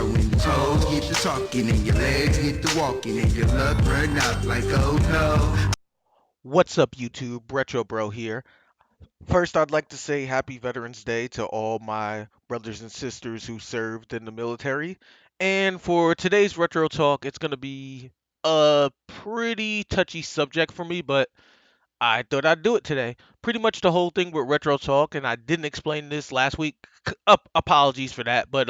start when your toes get to talking and your legs get to walking and your luck run out like oh no. What's up, YouTube? RetroBro here. First, I'd like to say Happy Veterans Day to all my brothers and sisters who served in the military. And for today's Retro Talk, it's going to be a pretty touchy subject for me, but I thought I'd do it today. Pretty much the whole thing with Retro Talk, and I didn't explain this last week. Apologies for that, but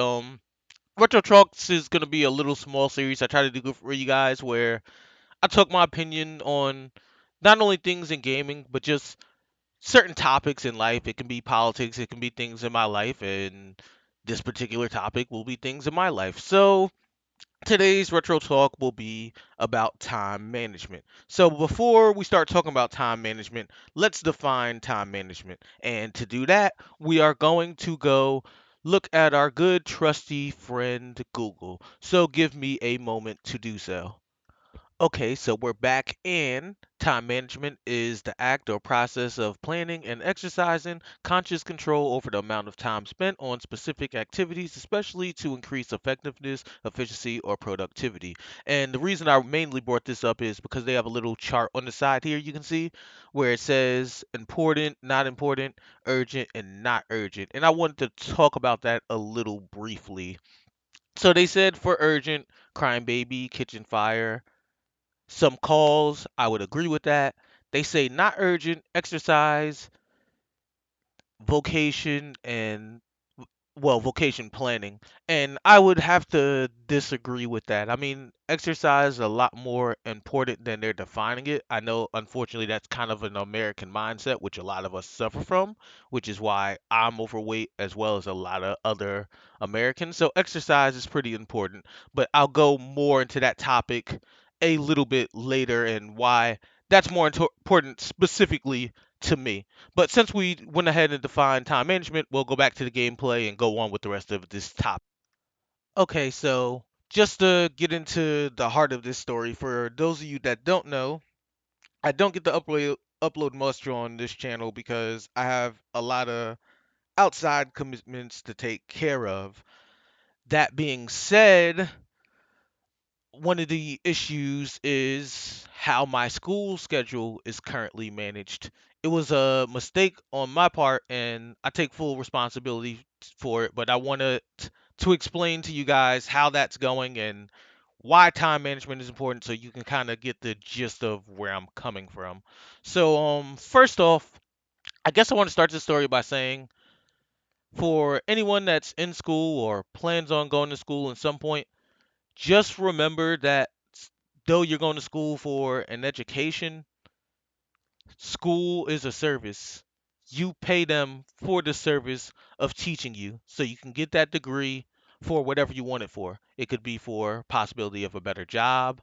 Retro Talks is going to be a little small series I try to do for you guys where I talk my opinion on not only things in gaming, but just certain topics in life. It can be politics, it can be things in my life, and this particular topic will be things in my life. So today's retro talk will be about time management. So before we start talking about time management, let's define time management. And to do that, we are going to go look at our good trusty friend Google. So give me a moment to do so. Okay, so we're back in. Time management is the act or process of planning and exercising conscious control over the amount of time spent on specific activities, especially to increase effectiveness, efficiency, or productivity. And the reason I mainly brought this up is because they have a little chart on the side here you can see where it says important, not important, urgent, and not urgent. And I wanted to talk about that a little briefly. So they said for urgent, crime baby, kitchen fire, some calls, I would agree with that. They say not urgent, exercise, vocation, and vocation planning. And I would have to disagree with that. I mean, exercise is a lot more important than they're defining it. I know, unfortunately, that's kind of an American mindset, which a lot of us suffer from, which is why I'm overweight as well as a lot of other Americans. So, exercise is pretty important, but I'll go more into that topic a little bit later and why that's more important specifically to me. But since we went ahead and defined time management, we'll go back to the gameplay and go on with the rest of this topic. Okay, so just to get into the heart of this story, for those of you that don't know, I don't get to upload much on this channel because I have a lot of outside commitments to take care of. That being said, one of the issues is how my school schedule is currently managed. It was a mistake on my part, and I take full responsibility for it. But I wanted to explain to you guys how that's going and why time management is important, so you can kind of get the gist of where I'm coming from. So, first off, I guess I want to start this story by saying, for anyone that's in school or plans on going to school at some point, just remember that though you're going to school for an education, school is a service. You pay them for the service of teaching you so you can get that degree for whatever you want it for. It could be for possibility of a better job,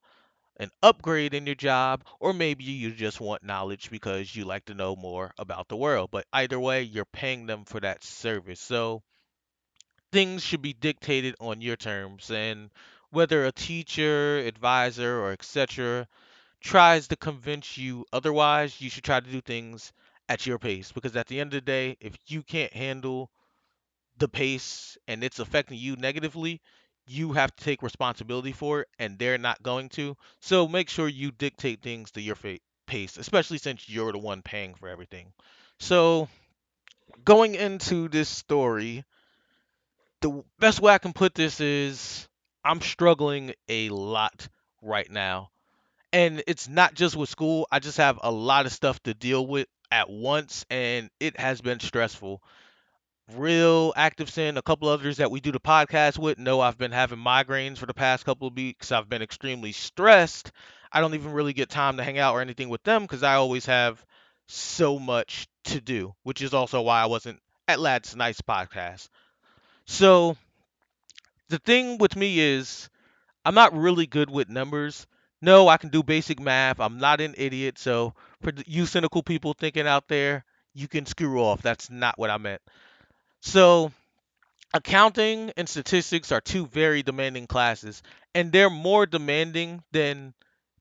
an upgrade in your job, or maybe you just want knowledge because you like to know more about the world. But either way, you're paying them for that service. So things should be dictated on your terms, and whether a teacher, advisor, or etc tries to convince you otherwise, you should try to do things at your pace. Because at the end of the day, if you can't handle the pace and it's affecting you negatively, you have to take responsibility for it, and they're not going to. So make sure you dictate things to your pace, especially since you're the one paying for everything. So, going into this story, the best way I can put this is I'm struggling a lot right now, and it's not just with school. I just have a lot of stuff to deal with at once, and it has been stressful. Real Active Sin, a couple others that we do the podcast with know I've been having migraines for the past couple of weeks. I've been extremely stressed. I don't even really get time to hang out or anything with them because I always have so much to do, which is also why I wasn't at Lad's Nice podcast. So the thing with me is I'm not really good with numbers. No, I can do basic math. I'm not an idiot. So, for you cynical people thinking out there, you can screw off. That's not what I meant. So, accounting and statistics are two very demanding classes, and they're more demanding than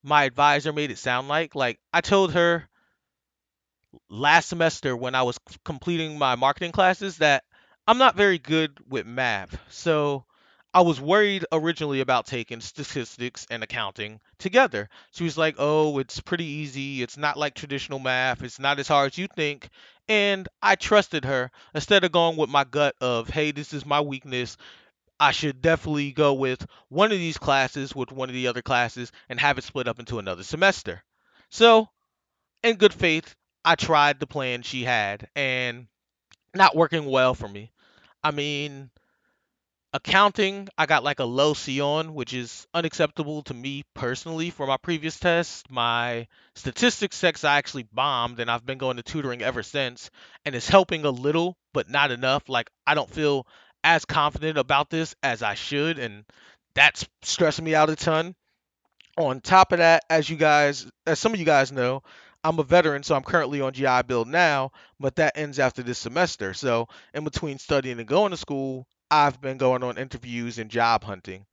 my advisor made it sound like. Like, I told her last semester when I was completing my marketing classes that I'm not very good with math. So, I was worried originally about taking statistics and accounting together. She was like, "Oh, it's pretty easy. It's not like traditional math. It's not as hard as you think." And I trusted her instead of going with my gut of, "Hey, this is my weakness. I should definitely go with one of these classes with one of the other classes and have it split up into another semester." So, in good faith, I tried the plan she had and not working well for me. I mean, accounting, I got like a low C on, which is unacceptable to me personally for my previous test. My statistics text I actually bombed, and I've been going to tutoring ever since, and it's helping a little, but not enough. Like, I don't feel as confident about this as I should, and that's stressing me out a ton. On top of that, as some of you guys know, I'm a veteran, so I'm currently on GI Bill now, but that ends after this semester. So, in between studying and going to school, I've been going on interviews and job hunting.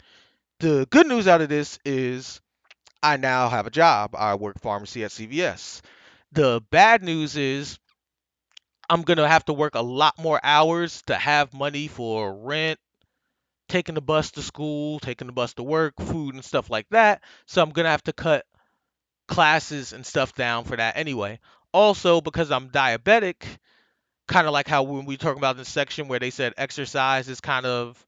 The good news out of this is I now have a job. I work pharmacy at CVS. The bad news is I'm going to have to work a lot more hours to have money for rent, taking the bus to school, taking the bus to work, food, and stuff like that. So, I'm going to have to cut classes and stuff down for that anyway. Also, because I'm diabetic, kind of like how when we talk about this section where they said exercise is kind of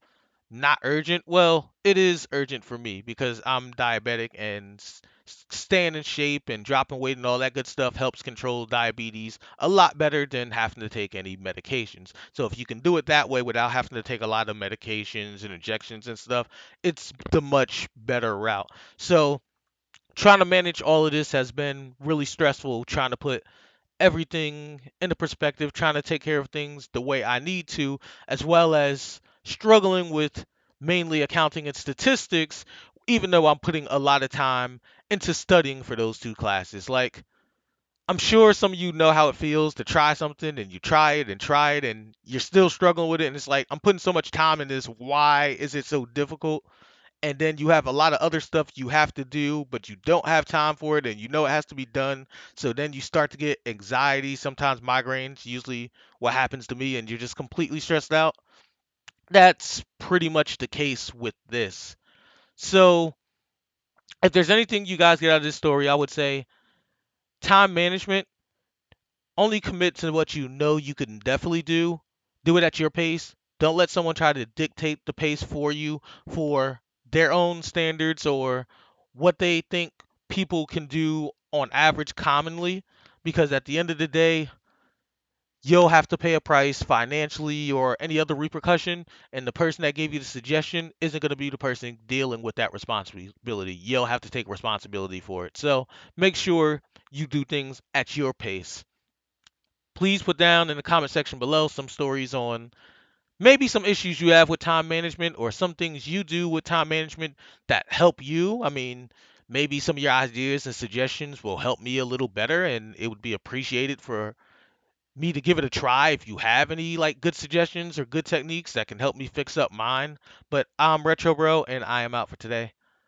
not urgent. Well, it is urgent for me because I'm diabetic and staying in shape and dropping weight and all that good stuff helps control diabetes a lot better than having to take any medications. So if you can do it that way without having to take a lot of medications and injections and stuff, it's the much better route. So trying to manage all of this has been really stressful, trying to put everything into perspective, trying to take care of things the way I need to, as well as struggling with mainly accounting and statistics, even though I'm putting a lot of time into studying for those two classes. Like, I'm sure some of you know how it feels to try something and you try it and you're still struggling with it. And it's like, I'm putting so much time in this. Why is it so difficult? And then you have a lot of other stuff you have to do, but you don't have time for it, and you know it has to be done. So then you start to get anxiety, sometimes migraines, usually what happens to me, and you're just completely stressed out. That's pretty much the case with this. So if there's anything you guys get out of this story, I would say time management. Only commit to what you know you can definitely do. Do it at your pace. Don't let someone try to dictate the pace for you for their own standards or what they think people can do on average commonly. Because at the end of the day, you'll have to pay a price financially or any other repercussion. And the person that gave you the suggestion isn't going to be the person dealing with that responsibility. You'll have to take responsibility for it. So make sure you do things at your pace. Please put down in the comment section below some stories on maybe some issues you have with time management or some things you do with time management that help you. I mean, maybe some of your ideas and suggestions will help me a little better and it would be appreciated for me to give it a try if you have any like good suggestions or good techniques that can help me fix up mine. But I'm Retro Bro and I am out for today.